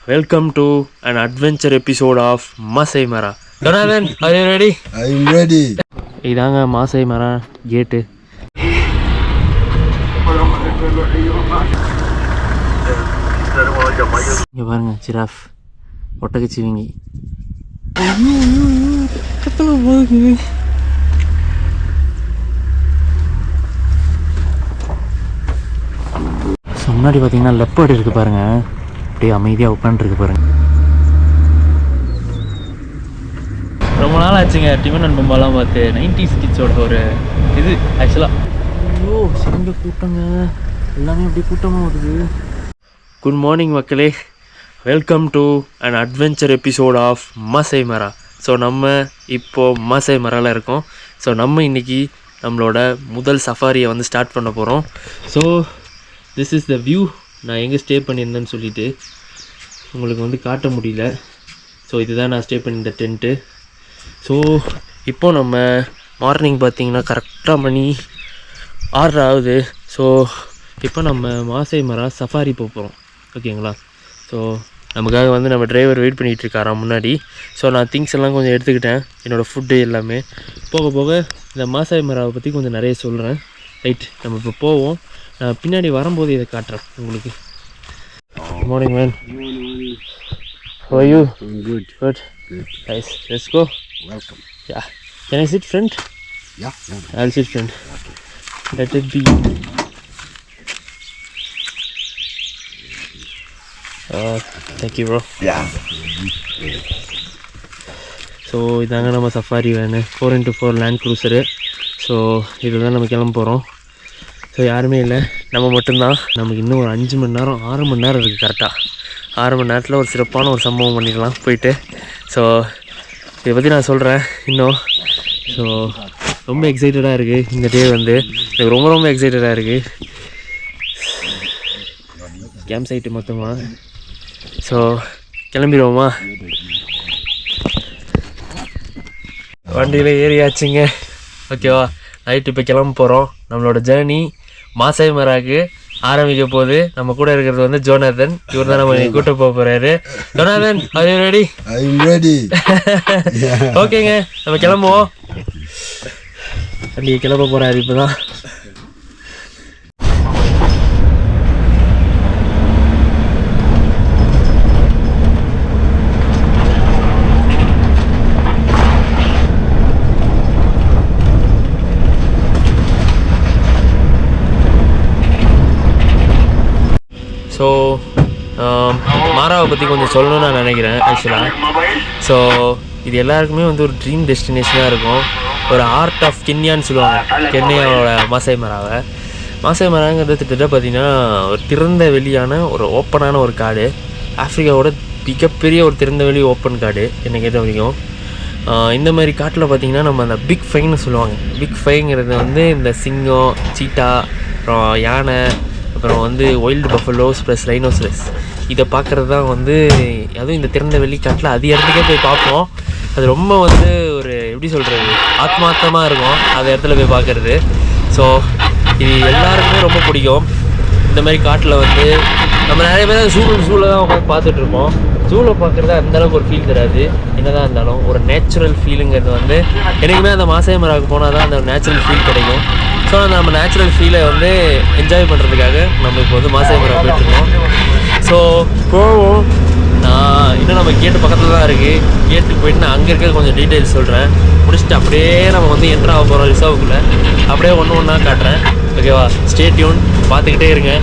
Welcome to an adventure episode of Masai Mara. Donovan, are you ready? I'm ready. இதாங்க மாசை மரா கேட்டு. இங்கே பாருங்க ஜிராஃப் ஒட்டகச்சிவிங்கி. முன்னாடி பார்த்தீங்கன்னா லெப்பர்டு இருக்குது பாருங்கள், அப்படியே அமைதியாக உட்காந்துருக்கு பாருங்கள். ரொம்ப நாள் ஆச்சுங்க டிமன் அண்ட் பொம்பாலாம் பார்த்து. 90s கிட்ஸோட ஒரு இது ஆக்சுவலாக. ஐயோ சிங்க கூட்டங்க, எல்லாமே அப்படி கூட்டமாக வருது. குட் மார்னிங் மக்களே, welcome to an adventure episode of Masai Mara. So நம்ம இப்போது மாசை மராவில் இருக்கோம். ஸோ நம்ம இன்றைக்கி நம்மளோட முதல் சஃபாரியை வந்து ஸ்டார்ட் பண்ண போகிறோம். So this is the view. நான் எங்கே ஸ்டே பண்ணியிருந்தேன்னு சொல்லிவிட்டு உங்களுக்கு வந்து காட்ட முடியல. ஸோ இதுதான் நான் ஸ்டே பண்ணியிருந்த டென்ட்டு. ஸோ இப்போ நம்ம மார்னிங் பார்த்திங்கன்னா கரெக்டாக மணி 6 ஆகுது. ஸோ இப்போ நம்ம மாசை மரா சஃபாரி போக போகிறோம், ஓகேங்களா? ஸோ நமக்காக வந்து நம்ம டிரைவர் வெயிட் பண்ணிகிட்டு இருக்காராம் முன்னாடி. ஸோ நான் திங்ஸ் எல்லாம் கொஞ்சம் எடுத்துக்கிட்டேன், என்னோடய ஃபுட்டு எல்லாமே. போக போக இந்த மாசை மராவை பற்றி கொஞ்சம் நிறைய சொல்கிறேன். ரைட், நம்ம இப்போ போவோம். நான் பின்னாடி வரும்போது இதை காட்டுறேன் உங்களுக்கு. Good morning, man. How are you? I'm good. Good. Good. Nice. Let's go. Welcome. Yeah. Can I sit front? Yeah. I'll sit front. Let it be. Thank you, bro. Yeah. So இதாங்க நம்ம safari van, 4x4 Land Cruiser. So இதில் தான் நம்ம கிளம்ப போகிறோம். So யாருமே இல்லை, நம்ம மட்டும்தான். நமக்கு இன்னும் ஒரு 5 மணி நேரம் 6 மணி நேரம் இருக்குது. கரெக்டாக 6 மணி நேரத்தில் ஒரு சிறப்பான ஒரு சம்பவம் பண்ணிடலாம் போயிட்டு. ஸோ இதை பற்றி நான் சொல்கிறேன் இன்னும். ஸோ ரொம்ப எக்ஸைட்டடாக இருக்குது இந்த டே வந்து. எனக்கு ரொம்ப ரொம்ப எக்ஸைட்டடாக இருக்குது. கேம்ப் சைட்டு மொத்தமாக. ஸோ கிளம்பிடுவோமா? வண்டியில் ஏறியாச்சுங்க, ஓகேவா? நைட்டு இப்போ கிளம்ப போகிறோம். நம்மளோட ஜேர்னி மாசை மராக்கு ஆரம்பிக்க போகுது. நம்ம கூட இருக்கிறது வந்து ஜோனாதன். இவர் தான் நம்ம கூட்ட போக போகிறாரு. Jonathan, are you ready? I'm ready. ஓகேங்க, நம்ம கிளம்புவோம். வண்டியை கிளம்ப போகிறாரு இப்போ தான். ஸோ மாராவை பற்றி கொஞ்சம் சொல்லணும்னு நான் நினைக்கிறேன் ஆக்சுவலாக. ஸோ இது எல்லாருக்குமே வந்து ஒரு ட்ரீம் டெஸ்டினேஷனாக இருக்கும். ஒரு ஆர்ட் ஆஃப் கென்யான்னு சொல்லுவாங்க, கென்யாவோட மாசை மராவை. மாசை மராங்கிறது கிட்டத்தட்ட பார்த்திங்கன்னா ஒரு திறந்த வெளியான ஒரு ஓப்பனான ஒரு காடு. ஆஃப்ரிக்காவோட மிகப்பெரிய ஒரு திறந்த வெளி ஓப்பன் காடு என்னை கேட்ட வரைக்கும். இந்த மாதிரி காட்டில் பார்த்திங்கன்னா நம்ம அந்த பிக் ஃபைன்னு சொல்லுவாங்க. பிக் ஃபைங்கிறது வந்து இந்த சிங்கம், சீட்டா, அப்புறம் யானை, அப்புறம் வந்து ஒயில்டு பஃபலோஸ் ப்ளஸ் ரைனோசரஸ், இதை பார்க்குறது தான் வந்து அதுவும் இந்த திறந்த வெளிக்காட்டில் அது இடத்துக்கே போய் பார்ப்போம். அது ரொம்ப வந்து ஒரு எப்படி சொல்கிறது, ஆத்மார்த்தமாக இருக்கும் அந்த இடத்துல போய் பார்க்குறது. ஸோ இது எல்லாருக்குமே ரொம்ப பிடிக்கும். இந்த மாதிரி காட்டில் வந்து நம்ம நிறைய பேர் ஜூவில் தான் உட்காந்து பார்த்துட்ருப்போம். ஜூவில் பார்க்குறது அந்தளவுக்கு ஒரு ஃபீல் தராது. என்ன தான் இருந்தாலும் ஒரு நேச்சுரல் ஃபீலுங்கிறது வந்து எனக்குமே அந்த மாசை மராவுக்கு போனால் தான் அந்த நேச்சுரல் ஃபீல் கிடைக்கும். ஸோ நம்ம நேச்சுரல் ஃபீலை வந்து என்ஜாய் பண்ணுறதுக்காக நம்ம இப்போ வந்து மாசை மரா போயிட்டுருக்கோம். ஸோ போவோம். நான் இன்னும் நம்ம கேட்டு பக்கத்தில் தான் இருக்குது. கேட்டுக்கு போயிட்டு நான் அங்கே இருக்க கொஞ்சம் டீட்டெயில்ஸ் சொல்கிறேன். முடிச்சுட்டு அப்படியே நம்ம வந்து என்ட்ரு ஆக போகிறோம் ரிசர்வுக்குள்ளே. அப்படியே ஒன்று ஒன்றா காட்டுறேன், ஓகேவா? ஸ்டே டியூன், பார்த்துக்கிட்டே இருங்க.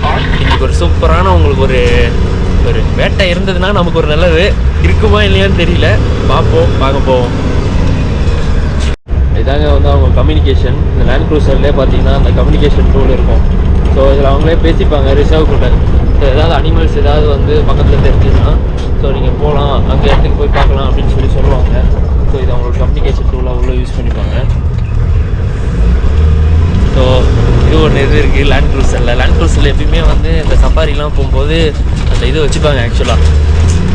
இன்றைக்கி ஒரு சூப்பரான உங்களுக்கு ஒரு வேட்டை இருந்ததுன்னா நமக்கு ஒரு நல்லது. இருக்குமா இல்லையான்னு தெரியல, பார்ப்போம், வாங்க போவோம். இதாங்க வந்து அவங்க கம்யூனிகேஷன். இந்த லேண்ட் க்ரூசர்லேயே பார்த்தீங்கன்னா அந்த கம்யூனிகேஷன் டூல் இருக்கும். ஸோ இதில் அவங்களே பேசிப்பாங்க ரிசர்வ்குள்ளே. ஸோ ஏதாவது அனிமல்ஸ் ஏதாவது வந்து பக்கத்தில் தெரிஞ்சுன்னா ஸோ நீங்கள் போகலாம், அங்கே இடத்துக்கு போய் பார்க்கலாம் அப்படின்னு சொல்லுவாங்க. ஸோ இது அவங்களோட கம்யூனிகேஷன் டூலாக உள்ள யூஸ் பண்ணிப்பாங்க. ஸோ இது ஒன்று இது இருக்குது லேண்ட் க்ரூசரில் எப்பயுமே வந்து இந்த சஃபாரிலாம் போகும்போது அந்த இது வச்சுப்பாங்க ஆக்சுவலாக.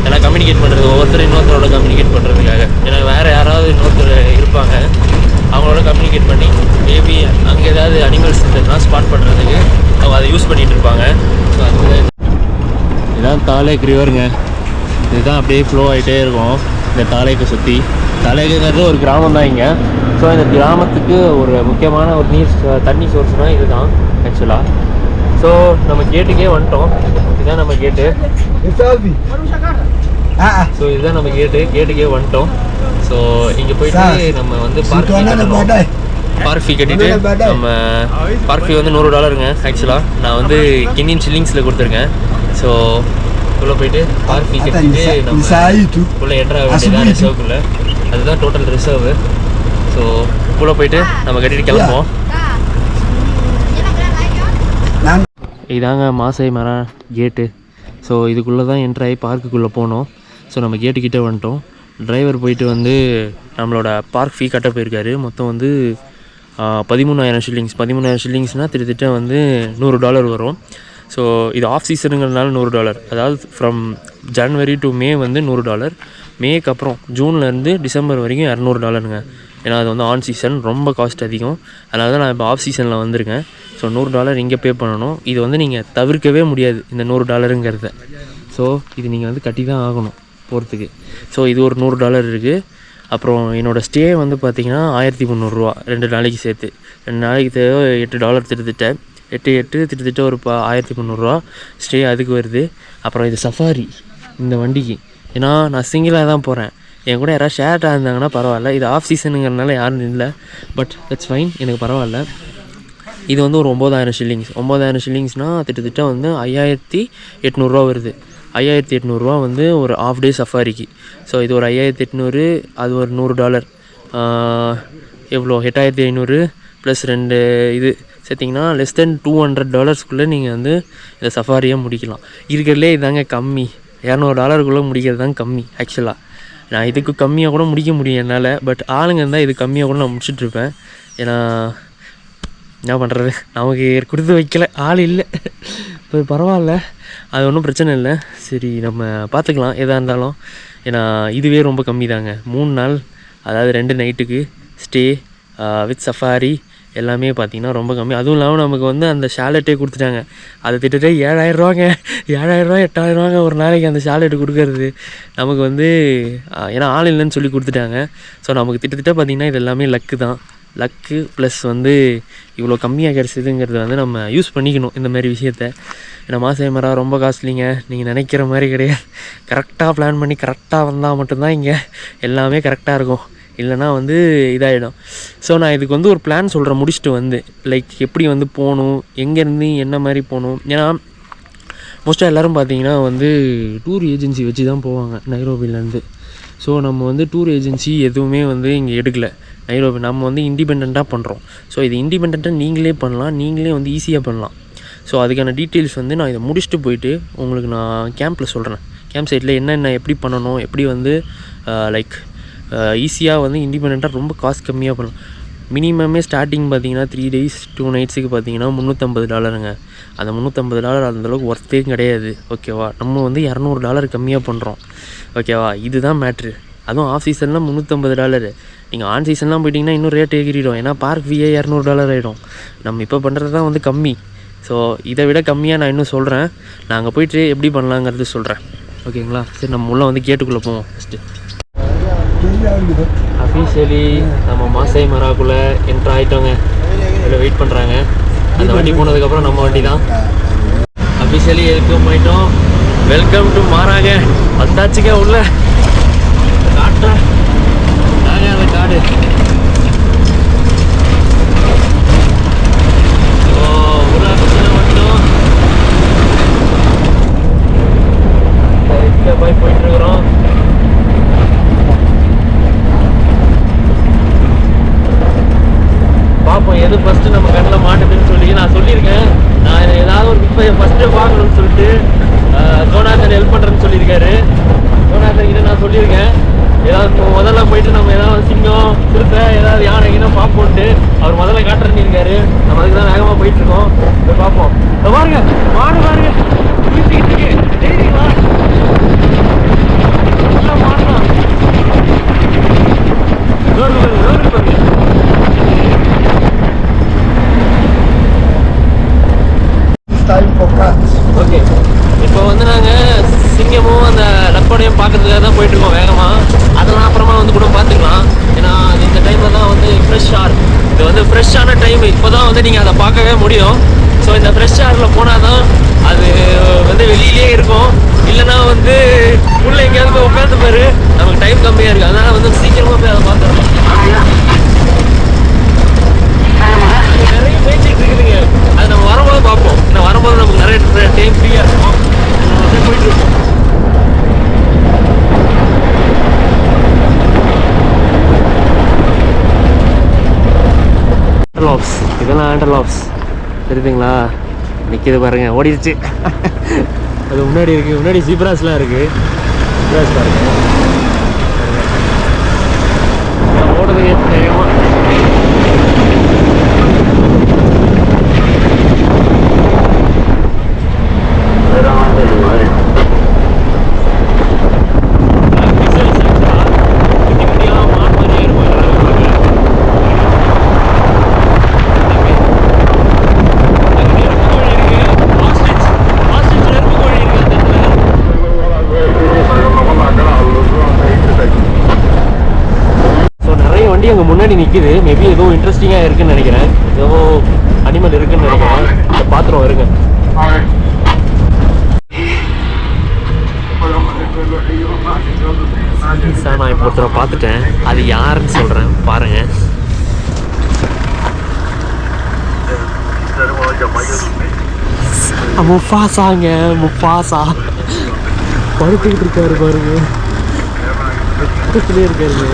ஏன்னா கம்யூனிகேட் பண்ணுறது, ஒவ்வொருத்தர் இன்னொருத்தரோட கம்யூனிகேட் பண்ணுறதுக்காக. ஏன்னா வேறு யாராவது இன்னொருத்தர் இருப்பாங்க, அவங்களோட கம்யூனிகேட் பண்ணி மேபி அங்கே ஏதாவது அனிமல்ஸ் இருந்ததுன்னா ஸ்பாட் பண்ணுறதுக்கு அவங்க அதை யூஸ் பண்ணிகிட்டு இருப்பாங்க. ஸோ அதுக்கு இதான் தாலேக் ரிவருங்க. இதுதான் அப்படியே ஃப்ளோ ஆகிட்டே இருக்கும் இந்த தாலேக்கை சுற்றி. தாலேக்குங்கிறது ஒரு கிராமம் தான் இங்கே. ஸோ இந்த கிராமத்துக்கு ஒரு முக்கியமான ஒரு தண்ணி சோர்ஸ்னால் இதுதான் ஆக்சுவலாக. ஸோ நம்ம கேட்டுக்கே வந்துட்டோம். இதுதான் நம்ம கேட்டு. ஸோ இதுதான் நம்ம கேட்டுக்கே வந்துட்டோம். ஸோ இங்கே போயிட்டு நம்ம வந்து பார்க் ஃபீ கட்டிட்டு நம்ம பார்க் ஃபீ வந்து $100 ஆக்சுவலாக. நான் வந்து கென்யன் ஷில்லிங்ஸில் கொடுத்துருக்கேன். ஸோ உள்ளே போயிட்டு பார்க் ஃபீ கட்டிட்டு நம்ம உள்ளே என்ட்ரு ஆக வேண்டியதான் ரிசர்வுக்குள்ளே. அதுதான் டோட்டல் ரிசர்வு. ஸோ உள்ளே போயிட்டு நம்ம கட்டிட்டு கிளம்புவோம். இதாங்க மாசை மரம் கேட்டு. ஸோ இதுக்குள்ளே தான் என்ட்ரு ஆகி பார்க்குக்குள்ளே போனோம். ஸோ நம்ம கேட்டுக்கிட்டே வந்துட்டோம். டிரைவர் போயிட்டு வந்து நம்மளோட பார்க் ஃபீ கட்ட போயிருக்காரு. மொத்தம் வந்து 13,000 ஷில்லிங்ஸ். 13,000 ஷில்லிங்ஸ்னால் திட்டத்தட்ட வந்து $100 வரும். ஸோ இது ஆஃப் சீசனுங்கிறதுனால $100. அதாவது ஃப்ரம் ஜனவரி டு மே வந்து $100. மேக்கு அப்புறம் ஜூன்லேருந்து டிசம்பர் வரைக்கும் $200. ஏன்னா அது வந்து ஆன் சீசன், ரொம்ப காஸ்ட் அதிகம். அதனால தான் நான் இப்போ ஆஃப் சீசனில் வந்திருக்கேன். ஸோ $100 இங்கே பே பண்ணணும். இது வந்து நீங்கள் தவிர்க்கவே முடியாது இந்த $100. ஸோ இது நீங்கள் வந்து கட்டி தான் ஆகணும் போகிறதுக்கு. ஸோ இது ஒரு $100 இருக்குது. அப்புறம் என்னோடய ஸ்டே வந்து பார்த்திங்கன்னா $1,300 2 நாளைக்கு சேர்த்து. 2 நாளைக்கு தேவை $8 திட்டத்தட்ட 8 திட்டத்தட்ட ஒரு $1,300 ஸ்டே அதுக்கு வருது. அப்புறம் இது சஃபாரி இந்த வண்டிக்கு. ஏன்னா நான் சிங்கிளாக தான் போகிறேன். என் கூட யாராவது ஷேர்ட்டாக இருந்தாங்கன்னா பரவாயில்ல. இது ஆஃப் சீசனுங்கிறதுனால யாரும் இல்லை. பட் தட்ஸ் ஃபைன், எனக்கு பரவாயில்ல. இது வந்து ஒரு 9,000 ஷில்லிங்ஸ். 9,000 ஷில்லிங்ஸ்னால் திட்டத்தட்ட வந்து $5,800 வருது. $5,800 வந்து ஒரு ஆஃப் டே சஃபாரிக்கு. ஸோ இது ஒரு 5,800, அது ஒரு $100. எவ்வளோ 8,500 ப்ளஸ் 2 இது சேர்த்திங்கன்னா லெஸ் தென் $200 நீங்கள் வந்து இந்த சஃபாரியை முடிக்கலாம். இருக்கிறதுலே இதாங்க கம்மி. $200 முடிக்கிறது தான் கம்மி ஆக்சுவலாக. நான் இதுக்கு கம்மியாக கூட முடிக்க முடியும் என்னால். பட் ஆளுங்க இருந்தால் இது கம்மியாக கூட நான் முடிச்சுட்ருப்பேன். ஏன்னா என்ன பண்ணுறது, நமக்கு கொடுத்து வைக்கல, ஆள் இல்லை. இப்போ பரவாயில்ல, அது ஒன்றும் பிரச்சனை இல்லை. சரி நம்ம பார்த்துக்கலாம் எதாக இருந்தாலும். ஏன்னா இதுவே ரொம்ப கம்மி தாங்க. 3 நாள் அதாவது 2 நைட்டுக்கு ஸ்டே வித் சஃபாரி எல்லாமே பார்த்திங்கன்னா ரொம்ப கம்மி. அதுவும் இல்லாமல் நமக்கு வந்து அந்த ஷாலெட்டே கொடுத்துட்டாங்க. அதை திட்டத்தட்ட $7,000 $8,000 ஒரு நாளைக்கு அந்த ஷாலெட்டு கொடுக்கறது நமக்கு வந்து ஏன்னா ஆள் இல்லைன்னு சொல்லி கொடுத்துட்டாங்க. ஸோ நமக்கு திட்டத்தட்ட பார்த்திங்கன்னா இது எல்லாமே லக்கு தான். லக்கு ப்ளஸ் வந்து இவ்வளோ கம்மியாக கிடச்சிதுங்கிறது வந்து நம்ம யூஸ் பண்ணிக்கணும் இந்த மாதிரி விஷயத்த. ஏன்னா மாசை மரம் ரொம்ப காஸ்ட்லிங்க, நீங்கள் நினைக்கிற மாதிரி கிடையாது. கரெக்டாக பிளான் பண்ணி கரெக்டாக வந்தால் மட்டும்தான் இங்கே எல்லாமே கரெக்டாக இருக்கும். இல்லைனா வந்து இதாகிடும். ஸோ நான் இதுக்கு வந்து ஒரு பிளான் சொல்கிறேன் முடிச்சுட்டு வந்து லைக் எப்படி வந்து போகணும், எங்கேருந்து என்ன மாதிரி போகணும். ஏன்னா மோஸ்ட்டாக எல்லோரும் பார்த்தீங்கன்னா வந்து டூர் ஏஜென்சி வச்சு தான் போவாங்க நைரோபிலேருந்து. ஸோ நம்ம வந்து டூர் ஏஜென்சி எதுவுமே வந்து இங்கே எடுக்கலை நைரோபி. நம்ம வந்து இண்டிபெண்ட்டாக பண்ணுறோம். ஸோ இது இண்டிபெண்ட்டாக நீங்களே பண்ணலாம், நீங்களே வந்து ஈஸியாக பண்ணலாம். ஸோ அதுக்கான டீட்டெயில்ஸ் வந்து நான் இதை முடிச்சுட்டு போயிட்டு உங்களுக்கு நான் கேம்பில் சொல்கிறேன். கேம்ப் சைட்டில் என்னென்ன எப்படி பண்ணணும், எப்படி வந்து லைக் ஈஸியாக வந்து இண்டிபெண்ட்டாக ரொம்ப காஸ்ட் கம்மியாக பண்ணலாம். மினிமமே ஸ்டார்டிங் பார்த்தீங்கன்னா 3 days 2 nights பார்த்தீங்கன்னா $350. அந்த $350 அந்தளவுக்கு ஒர்த்தே கிடையாது. ஓகேவா, நம்ம வந்து $200 கம்மியாக பண்ணுறோம். ஓகேவா, இதுதான் மேட்ரு. அதுவும் ஆஃப் சீசன்லாம் $350. நீங்கள் ஆன் சீசன்லாம் போயிட்டிங்கன்னா இன்னும் ரேட் ஏறிடும். ஏன்னா பார்க் ஃபீயே $200 ஆகிடும். நம்ம இப்போ பண்ணுறது தான் வந்து கம்மி. ஸோ இதை விட கம்மியாக நான் இன்னும் சொல்கிறேன். நான் அங்கே போய்ட்டு எப்படி பண்ணலாங்கிறது சொல்கிறேன். ஓகேங்களா, சரி நம்ம உள்ளே வந்து கேட்டுக்குள்ளே போவோம். ஃபஸ்ட்டு அஃபீஷியலி நம்ம மாசை மராக்குள்ளே என்ட்ரு ஆகிட்டோங்க. இதில் வெயிட் பண்ணுறாங்க. அந்த வண்டி போனதுக்கப்புறம் நம்ம வண்டி தான். அஃபீஷியலி வெல்கம் ஆகிட்டோம். வெல்கம் டு மாராங்க. வந்தாச்சுங்க உள்ள காட்டுறேன். நாங்கள் அந்த காடு போயிட்டுருக்குறோம். பார்ப்போம் எது ஃபஸ்ட்டு நம்ம கண்ணில் மாட்டுதுன்னு சொல்லி. நான் சொல்லியிருக்கேன், நான் ஏதாவது ஒரு இப்போ ஃபஸ்ட்டு பார்க்கணும்னு சொல்லிட்டு ஜோனாதன் ஹெல்ப் பண்ணுறேன்னு சொல்லியிருக்காரு. ஜோனாதன் கிட்ட நான் சொல்லியிருக்கேன் ஏதாவது முதல்ல போயிட்டு நம்ம ஏதாவது சிங்கம் சிறுத்தை ஏதாவது யானை கிணம் பார்ப்போன்ட்டு அவர் முதல்ல காட்டுறேன்னு இருக்காரு. நம்ம அதுக்கு தான் வேகமாக போயிட்டுருக்கோம். போய் பார்ப்போம். பாருங்க மாடு பாருங்க வீட்டுக்கிட்டு இருக்கு. தெரியுமா மாடுதான் ஓகே. இப்போ வந்து நாங்கள் சிங்கமும் அந்த லப்போடையும் பார்க்க அதுக்காக தான் போயிட்டுருக்கோம் வேகமாக. அதெல்லாம் அப்புறமா வந்து கூட பார்த்துக்கலாம். ஏன்னா அது இந்த டைமில் தான் வந்து ஃப்ரெஷ் ஆர், இது வந்து ஃப்ரெஷ்ஷான டைம். இப்போ தான் வந்து நீங்கள் அதை பார்க்கவே முடியும். ஸோ இந்த ஃப்ரெஷ் ஆரில் போனால் தான் அது வந்து வெளியிலே இருக்கும். இல்லைனா வந்து உள்ளே எங்கேயாவது போய் உட்காந்து பாரு, நமக்கு டைம் கம்மியாக இருக்குது. அதனால் வந்து சீக்கிரமாக போய் அதை பார்த்துடலாம். நிறைய பேசிட்டு இருக்குதுங்க, அது நம்ம வரும்போது பார்ப்போம். ஏன்னா வரும்போது நமக்கு நிறைய டைம் ஃப்ரீயாக இருக்கும். போயிட்டு இருக்கோம். ஆண்டர்லாப்ஸ், இதெல்லாம் ஆண்டர்லாப்ஸ் தெரியுதுங்களா? நிற்கிது பாருங்க, ஓடிடுச்சு. அது முன்னாடி இருக்குது, முன்னாடி ஜீப்ராஸ்லாம் இருக்குது. ஜீப்ராஸ் பாருங்க ஓடுறதுக்கு வேகமாக. அங்கே முன்னாடி நிற்கிது. மேபி எதுவும் இன்ட்ரெஸ்டிங்காக இருக்குன்னு நினைக்கிறேன். ஏதோ அனிமல் இருக்குன்னு நினைக்கிறேன். இதை பார்த்துருவோம் இருங்க. சார் நான் இப்போ ஒருத்தரை பார்த்துட்டேன், அது யாருன்னு சொல்கிறேன் பாருங்க. முஃபாசாங்க, முஃபாசா படுத்துக்கிட்டு இருக்காரு பாருங்க, பக்கத்துலேயே இருக்காருங்க.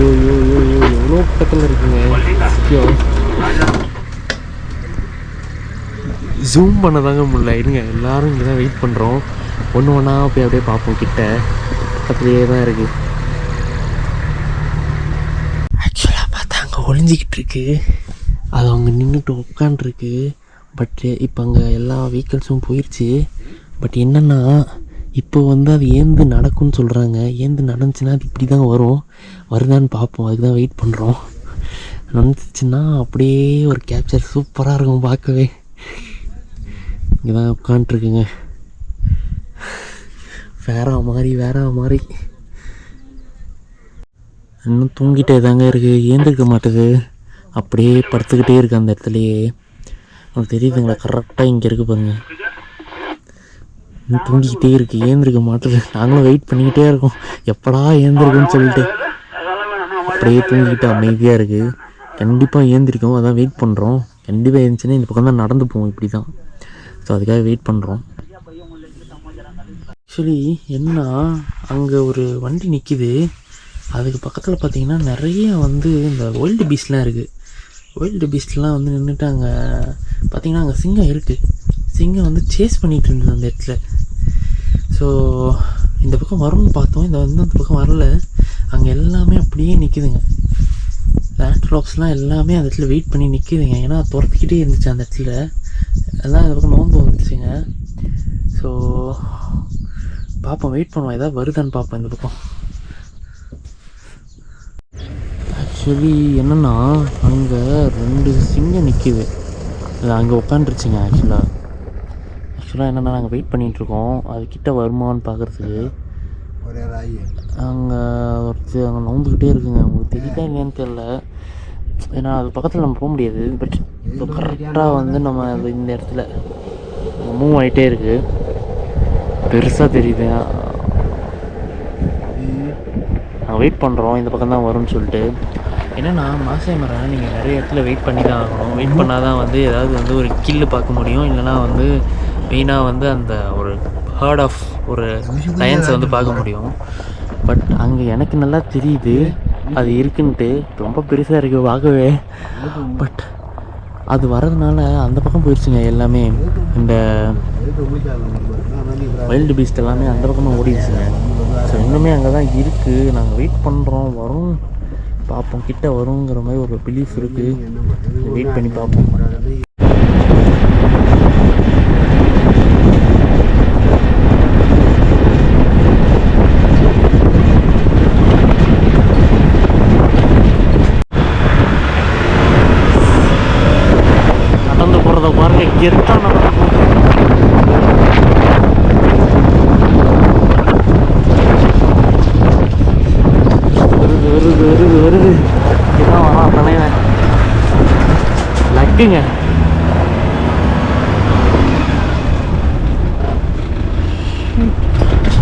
எவ்வளோ பக்கத்தில் இருக்குங்க. ஜூம் பண்ண தாங்க முடியல. இருங்க, எல்லோரும் இங்கே தான் வெயிட் பண்ணுறோம். ஒன்று ஒன்றா போய் அப்படியே பார்ப்போம். கிட்ட பக்கத்துலேயே தான் இருக்குது. ஆக்சுவலாக பார்த்தா அங்கே ஒளிஞ்சிக்கிட்டு இருக்கு. அது அவங்க நின்றுட்டு உட்காண்ட்ருக்கு. பட் இப்போ அங்கே எல்லா வெஹிக்கிள்ஸும் போயிடுச்சு. பட் என்னென்னா இப்போ வந்து அது ஏந்து நடக்கும்னு சொல்கிறாங்க. ஏந்து நடந்துச்சுன்னா அது இப்படி தான் வரும். வருதான்னு பார்ப்போம், அதுக்கு தான் வெயிட் பண்ணுறோம். நடந்துச்சுன்னா அப்படியே ஒரு கேப்சர் சூப்பராக இருக்கும் பார்க்கவே. இங்கே தான் உட்காண்ட்ருக்குங்க. வேற மாதிரி இன்னும் தூங்கிட்டே தாங்க இருக்குது. ஏந்திருக்க மாட்டேது, அப்படியே படுத்துக்கிட்டே இருக்குது அந்த இடத்துலையே. உங்களுக்கு தெரியுதுங்களா? கரெக்டாக இங்கே இருக்குது பாருங்க. தூங்கிக்கிட்டே இருக்குது, ஏந்திருக்க மாட்டேது. நாங்களும் வெயிட் பண்ணிக்கிட்டே இருக்கோம், எப்படா ஏந்திருக்குன்னு சொல்லிட்டு. அப்படியே தூங்கிக்கிட்டு அமைதியாக இருக்குது. கண்டிப்பாக ஏந்திரிக்கும், அதான் வெயிட் பண்ணுறோம். கண்டிப்பாக ஏந்திச்சுன்னா இந்த பக்கம் தான் நடந்து போவோம், இப்படி தான். ஸோ அதுக்காக வெயிட் பண்ணுறோம். ஆக்சுவலி என்ன, அங்கே ஒரு வண்டி நிற்கிது. அதுக்கு பக்கத்தில் பார்த்தீங்கன்னா நிறைய வந்து இந்த வைல்டு பீஸ்ட்லாம் இருக்குது. வைல்டு பீஸ்ட்லாம் வந்து நின்றுட்டு அங்கே பார்த்தீங்கன்னா அங்கே சிங்கம் இருக்குது. சிங்கம் வந்து சேஸ் பண்ணிகிட்டு இருந்தது அந்த இடத்துல. ஸோ இந்த பக்கம் வரும்னு பார்த்தோம், இந்த வந்து அந்த பக்கம் வரல. அங்கே எல்லாமே அப்படியே நிற்கிதுங்க. ஆண்ட்லாப்ஸ்லாம் எல்லாமே அந்த இடத்துல வெயிட் பண்ணி நிற்கிதுங்க. ஏன்னா துரத்திக்கிட்டே இருந்துச்சு அந்த இடத்துல. எல்லாம் இந்த பக்கம் நோன்பு வந்துச்சுங்க. ஸோ பார்ப்போம், வெயிட் பண்ணுவோம், எதாவது வருதான்னு பார்ப்போம் இந்த பக்கம். ஆக்சுவலி என்னென்னா அங்கே 2 சிங்கம் நிற்கிது. அது அங்கே உட்காந்துருச்சுங்க. ஆக்சுவலாக என்னென்னா நாங்கள் வெயிட் பண்ணிகிட்ருக்கோம், அது கிட்ட வருமானு பார்க்குறதுக்கு. அங்கே ஒருத்தர் அங்கே நோந்துக்கிட்டே இருக்குங்க. உங்களுக்கு தெரியுதா இல்லையான்னு தெரில, ஏன்னா அது பக்கத்தில் நம்ம போக முடியாது. பட் இப்போ கரெக்டாக வந்து நம்ம இந்த இடத்துல மூவ் ஆகிட்டே இருக்குது. பெருசாக தெரியுது. நாங்கள் வெயிட் பண்ணுறோம், இந்த பக்கம் தான் வரும்னு சொல்லிட்டு. என்னென்னா மாசாய் மரம் நீங்கள் நிறைய இடத்துல வெயிட் பண்ணி தான் ஆகணும். வெயிட் பண்ணால் தான் வந்து ஏதாவது வந்து ஒரு கில்லு பார்க்க முடியும். இல்லைனா வந்து மெயினாக வந்து அந்த ஒரு ஹேர்ட் ஆஃப் ஒரு சயின்ஸை வந்து பார்க்க முடியும். பட் அங்கே எனக்கு நல்லா தெரியுது அது இருக்குன்ட்டு. ரொம்ப பெருசாக இருக்குது பார்க்கவே. பட் அது வரதுனால அந்த பக்கம் போயிடுச்சுங்க எல்லாமே. இந்த வைல்டு பீஸ்ட் எல்லாமே அந்த பக்கமாக ஓடிடுச்சுங்க. ஸோ இன்னுமே அங்கே தான் இருக்குது. நாங்கள் வெயிட் பண்ணுறோம், வரும் பார்ப்போம், கிட்ட வருங்கிற மாதிரி ஒரு பிலீஃப் இருக்குது. வெயிட் பண்ணி பார்ப்போம். கெத்தான் நம்ம வருது இதான் வரான் தலைவன். லக்குங்க.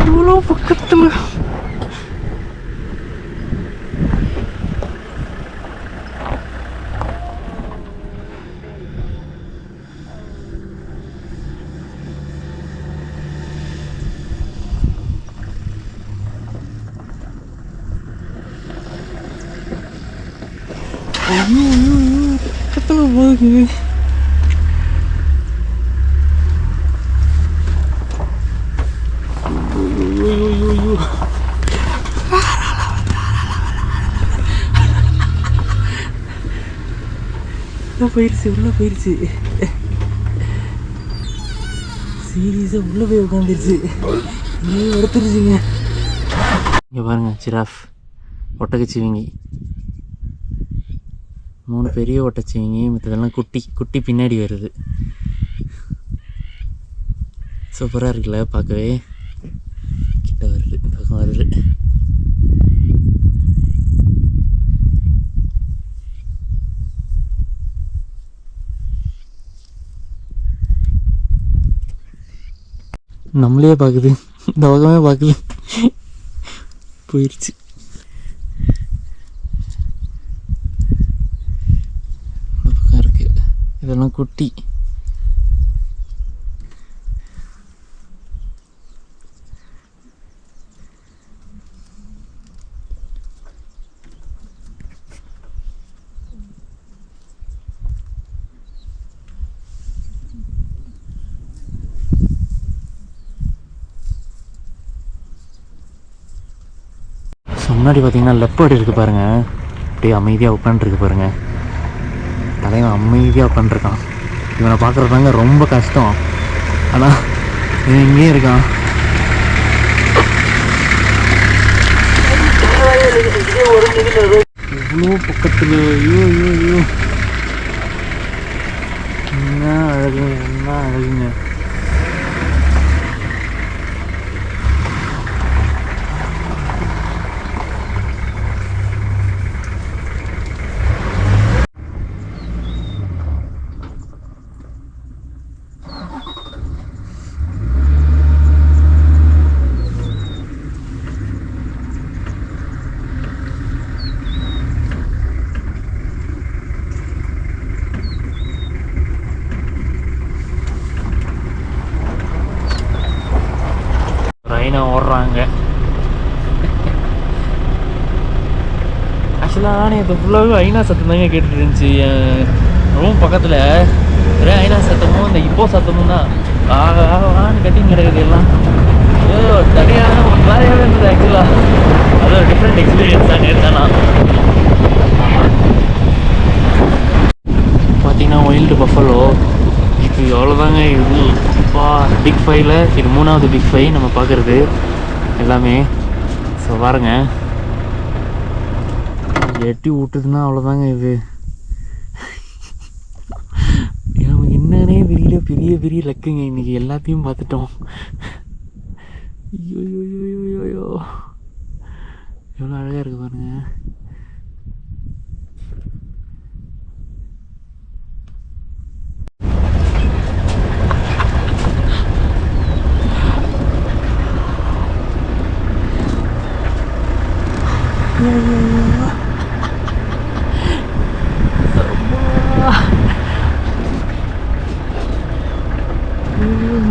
இவ்வளோ பக்கத்தில் பக்கத்தில் போகுது. போயிடுச்சு, உள்ள போயிடுச்சு. சீரியஸா உள்ள போய் உட்காந்துருச்சு. எடுத்துருச்சுங்க. இங்க பாருங்க, ஜிராஃப், ஒட்டகச்சிவிங்கி, 3 பெரிய ஒட்டச்சிவிங்கி, மற்றதெல்லாம் குட்டி குட்டி பின்னாடி வருது. சூப்பராக இருக்குல்ல பார்க்கவே. கிட்ட வருது, பக்கம் வருது. நம்மளே பார்க்குது, இந்த பக்கமே பார்க்குது. போயிடுச்சு. இந்த பக்கம் இருக்கு, இதெல்லாம் குட்டி. முன்னாடி பார்த்தீங்கன்னா லெப்பர்டு இருக்குது பாருங்கள். அப்படியே அமைதியாக உட்காந்துருக்கு பாருங்கள். தலைவன் அமைதியாக உட்காந்துருக்கான். இவனை பார்க்குறதாங்க ரொம்ப கஷ்டம். ஆனால் இவன் இங்கேயே இருக்கான். இவ்வளோ பக்கத்தில். ஐயோ ஐயோ ஐயோ, என்ன அழகு, என்ன அழகுங்க. ஓடுறாங்க. ஆக்சுவலாக நேற்று ஃபுல்லாகவே ஐநா சத்தம் தாங்க கேட்டுட்டு இருந்துச்சு. என் ரூம் பக்கத்தில் ஒரே ஐநா சத்தமும் இந்த இப்போ சத்தமும் தான். ஆன்னு கட்டிங் கிடக்குது எல்லாம். ஏதோ தனியாக ஒரு மாதிரியாகவே இருந்தது ஆக்சுவலாக. அது ஒரு டிஃப்ரெண்ட் எக்ஸ்பீரியன்ஸ் தான் நேற்று. நான் பார்த்தீங்கன்னா வைல்டு பஃபலோ இது எவ்வளோதாங்க. இது பிக் 5ல் இது 3வது பிக் 5 நம்ம பார்க்குறது எல்லாமே. ஸோ பாருங்க, எட்டி விட்டுதுன்னா அவ்வளோதாங்க. இது நமக்கு என்னன்னே தெரியல. பெரிய பெரிய லக்குங்க. இன்றைக்கி எல்லாத்தையும் பார்த்துட்டோம். ஐயோ ஐயோ ஐயோ, எவ்வளோ அழகாக இருக்குது பாருங்க.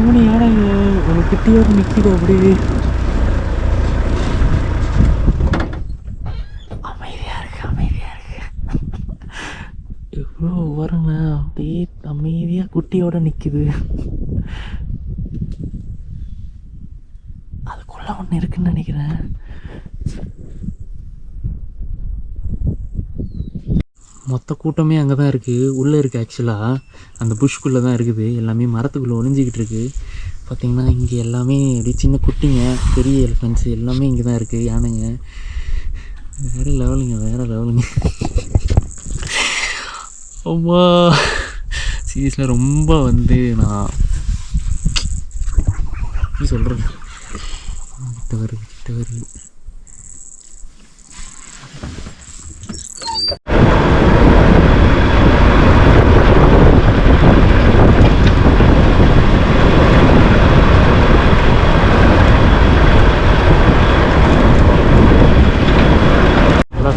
மூணு யானைங்க ஒரு குட்டியோடு நிற்கிது. அப்படியே அமைதியா இருக்கு, அமைதியா இருக்கு. எவ்வளோ வருங்க, அப்படியே அமைதியா குட்டியோட நிற்கிது. அதுக்குள்ள ஒன்று இருக்குன்னு நினைக்கிறேன். மொத்த கூட்டமே அங்கே தான் இருக்குது, உள்ளே இருக்குது. ஆக்சுவலாக அந்த புஷ்குள்ளே தான் இருக்குது. எல்லாமே மரத்துக்குள்ளே ஒளிஞ்சிக்கிட்டு இருக்குது. பார்த்திங்கன்னா இங்கே எல்லாமே அப்படியே சின்ன குட்டிங்க, பெரிய எலிஃபென்ட்ஸ் எல்லாமே இங்கே தான் இருக்குது. யானைங்க வேறு லெவலுங்க, வேறு லெவலுங்க. அம்மா சீரியஸில் ரொம்ப வந்து நான் எப்படி சொல்கிறது, கிட்ட வருது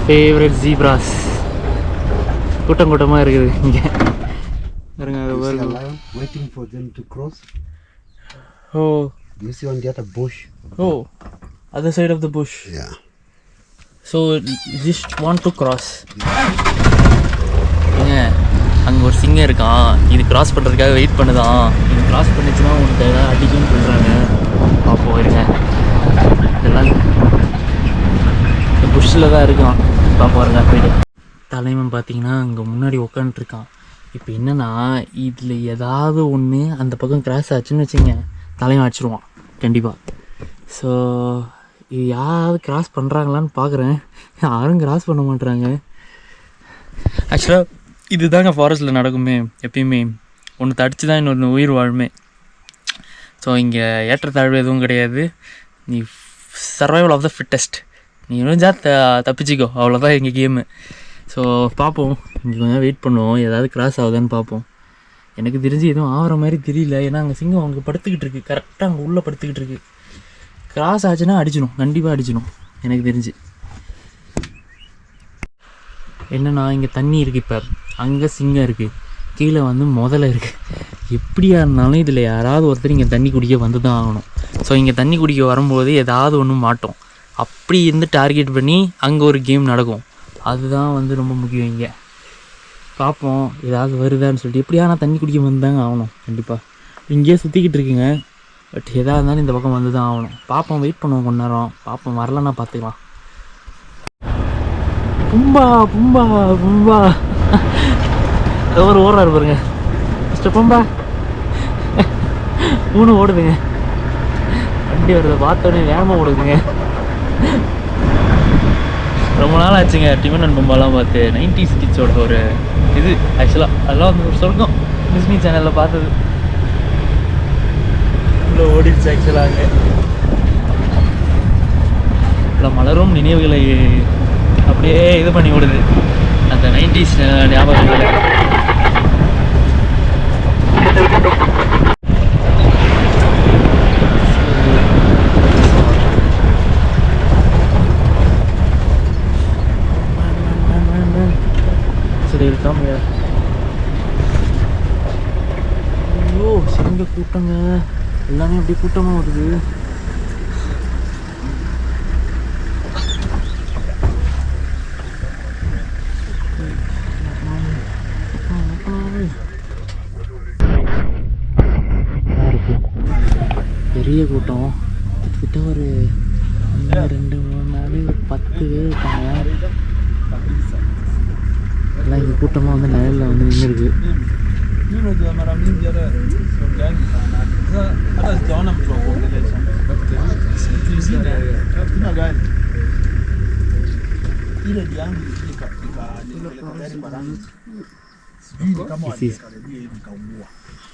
ஃபேவரட் ஜீப்ராஸ் கூட்டமாக இருக்குது இங்கே பாருங்க. அது பாருங்க. Waiting for them to cross. Oh. You see on the other bush. Oh, other side of the bush. Yeah. So just want to cross. ஏங்க அங்கே ஒரு சிங்கம் இருக்கான், இது கிராஸ் பண்ணுறதுக்காக வெயிட் பண்ணுதான். இது கிராஸ் பண்ணிச்சுன்னா உனக்கு எதாவது அடிக்குன்னு சொல்கிறாங்க. பார்ப்போம் இருங்க. இதெல்லாம் இந்த புஷ்ஷில் தான் இருக்கான். பார்ப்போம் பாருங்க. போய்ட்டு தலைவன் பார்த்தீங்கன்னா அங்கே முன்னாடி உட்காந்துட்ருக்கான். இப்போ என்னென்னா இதில் ஏதாவது ஒன்று அந்த பக்கம் கிராஸ் ஆச்சுன்னு வச்சுங்க, தலைவன் அடிச்சிடுவான் கண்டிப்பாக. ஸோ இது யாராவது கிராஸ் பண்ணுறாங்களான்னு பார்க்குறேன், யாரும் கிராஸ் பண்ண மாட்டுறாங்க. ஆக்சுவலாக இது தாங்க ஃபாரஸ்ட்டில் நடக்குமே எப்பயுமே. ஒன்று தடிச்சு தான் இன்னொன்று உயிர் வாழுமே. ஸோ இங்கே ஏற்றத்தாழ்வு எதுவும் கிடையாது. நீ சர்வைவல் ஆஃப் த ஃபிட்டஸ்ட். நீ முடிஞ்சால் தப்பிச்சிக்கோ, அவ்வளோதான் எங்கள் கேமு. ஸோ பார்ப்போம், இங்கே கொஞ்சம் வெயிட் பண்ணுவோம், ஏதாவது கிராஸ் ஆகுதான்னு பார்ப்போம். எனக்கு தெரிஞ்சு எதுவும் ஆகிற மாதிரி தெரியல. ஏன்னா அங்கே சிங்கம் அங்கே படுத்துக்கிட்டு இருக்குது, கரெக்டாக அங்கே உள்ளே படுத்துக்கிட்டு இருக்குது. கிராஸ் ஆச்சுன்னா அடிச்சிடும், கண்டிப்பாக அடிச்சிடும் எனக்கு தெரிஞ்சு. என்னன்னா இங்கே தண்ணி இருக்குது, இப்போ அங்கே சிங்கம் இருக்குது, கீழே வந்து முதல்ல இருக்குது. எப்படியா இருந்தாலும் இதில் யாராவது ஒருத்தர் இங்கே தண்ணி குடிக்க வந்து தான் ஆகணும். ஸோ இங்கே தண்ணி குடிக்க வரும்போது ஏதாவது ஒன்று மாட்டோம். அப்படி இருந்து டார்கெட் பண்ணி அங்கே ஒரு கேம் நடக்கும். அதுதான் வந்து ரொம்ப முக்கியம். இங்கே பார்ப்போம் ஏதாவது வருதான்னு சொல்லிட்டு. எப்படியா நான் தண்ணி குடிக்க வந்து தாங்க ஆகணும் கண்டிப்பாக. இங்கேயே சுற்றிக்கிட்டு இருக்குங்க, பட் எதாக இருந்தாலும் இந்த பக்கம் வந்து தான் ஆகணும். பார்ப்போம், வெயிட் பண்ணுவோம் கொஞ்ச நேரம். பார்ப்போம், வரலன்னா பார்த்துக்கலாம். பும்பா பும்பா பும்பா ஒரு ஓடுறாரு பாருங்க மிஸ்டர் பும்பா. மூணு ஓடுதுங்க, வண்டி வருது பார்த்தோன்னே வேகமாக ஓடுதுங்க. ரொம்ப நாள் ஆச்சுங்க டிமன் அண்ட் பும்பாலாம் பார்த்து. 90s கிட்ஸோட ஒரு இது ஆக்சுவலாக அதெல்லாம் வந்து ஒரு சொர்க்கம். டிஸ்னி சேனலில் பார்த்தது இவ்வளோ ஓடிடுச்சு ஆக்சுவலாக. இல்லை மலரும் நினைவுகளை அப்படியே இது பண்ணி ஓடுது அந்த 90s ஞாபகங்களை. ஐயோ சிங்க கூட்டங்க, எல்லாமே அப்படி கூட்டமாக வருது. பெரிய கூட்டம், கிட்ட ஒரு 2 3 நாள் 10 பேர் இருக்காங்க. எல்லாம் இங்கே கூட்டமாக வந்து நிழலில் வந்து நின்றுருக்கு.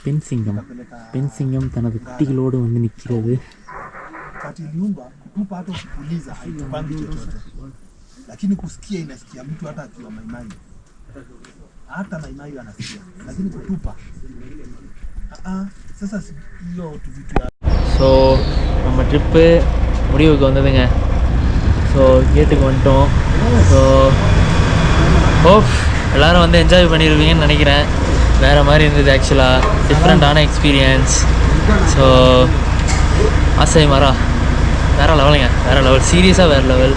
பெண் சிங்கம், பெண் சிங்கம் தனது குட்டிகளோடு வந்து நிற்கிறது. lakini kusikia inasikia mtu hata akiwa maimai, hata maimai anasikia, lakini kutupa sasa hiyo tu vitu ya. So நம்ம ட்ரிப்பு முடிவுக்கு வந்ததுங்க. ஸோ கேட்டுக்கு வந்துட்டோம். ஸோ ஹோப் எல்லோரும் வந்து என்ஜாய் பண்ணியிருப்பீங்கன்னு நினைக்கிறேன். வேறு மாதிரி இருந்தது ஆக்சுவலாக, டிஃப்ரெண்ட்டான எக்ஸ்பீரியன்ஸ். ஸோ ஆசை மரா வேறு லெவலுங்க, வேறு லெவல், சீரியஸாக வேறு லெவல்.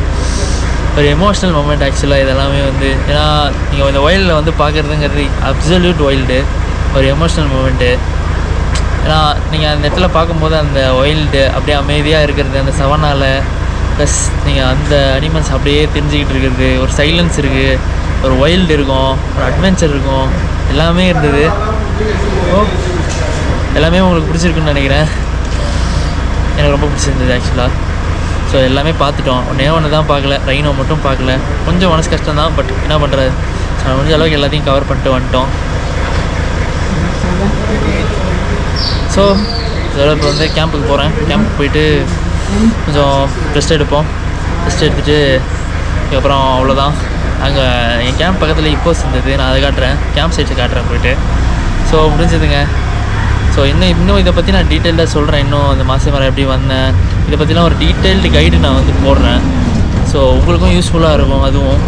ஒரு எமோஷ்னல் மூமெண்ட் ஆக்சுவலாக இதெல்லாமே வந்து. ஏன்னா நீங்கள் இந்த வைல்டில் வந்து பார்க்குறதுங்கிறது அப்சல்யூட் வைல்டு, ஒரு எமோஷ்னல் மூமெண்ட்டு. ஏன்னா நீங்கள் அந்த இடத்துல பார்க்கும்போது அந்த வைல்டு அப்படியே அமைதியாக இருக்கிறது, அந்த சவனால் ப்ளஸ் நீங்கள் அந்த அனிமல்ஸ் அப்படியே தெரிஞ்சுக்கிட்டு இருக்கிறது, ஒரு சைலன்ஸ் இருக்குது, ஒரு வைல்டு இருக்கும், ஒரு அட்வென்ச்சர் இருக்கும், எல்லாமே இருந்தது. எல்லாமே உங்களுக்கு பிடிச்சிருக்குன்னு நினைக்கிறேன். எனக்கு ரொம்ப பிடிச்சிருந்தது ஆக்சுவலாக. ஸோ எல்லாமே பார்த்துட்டோம். ஒன்று தான் பார்க்கல, ரைனோ மட்டும் பார்க்கல. கொஞ்சம் மனசு கஷ்டம் தான், பட் என்ன பண்ணுறது, முடிஞ்ச அளவுக்கு எல்லாத்தையும் கவர் பண்ணிட்டு வந்துட்டோம். ஸோ இதோட இப்போ வந்து கேம்புக்கு போகிறேன். கேம்புக்கு போயிட்டு கொஞ்சம் ரெஸ்ட் எடுப்போம். ரெஸ்ட் எடுத்துகிட்டு அதுக்கப்புறம் அவ்வளோதான். அங்கே என் கேம்ப் பக்கத்தில் இப்போஸ் இருந்தது, நான் அதை காட்டுறேன், கேம்ப் சைட்ஸை காட்டுறேன் போயிட்டு. ஸோ முடிஞ்சதுங்க. ஸோ இன்னும் இதை பற்றி நான் டீட்டெயிலாக சொல்கிறேன். இன்னும் அந்த மாசி மரம் எப்படி வந்தேன் இதை பற்றிலாம் ஒரு டீட்டெயில்டு கைடு நான் வந்து போடுறேன். ஸோ உங்களுக்கும் யூஸ்ஃபுல்லாக இருக்கும் அதுவும்.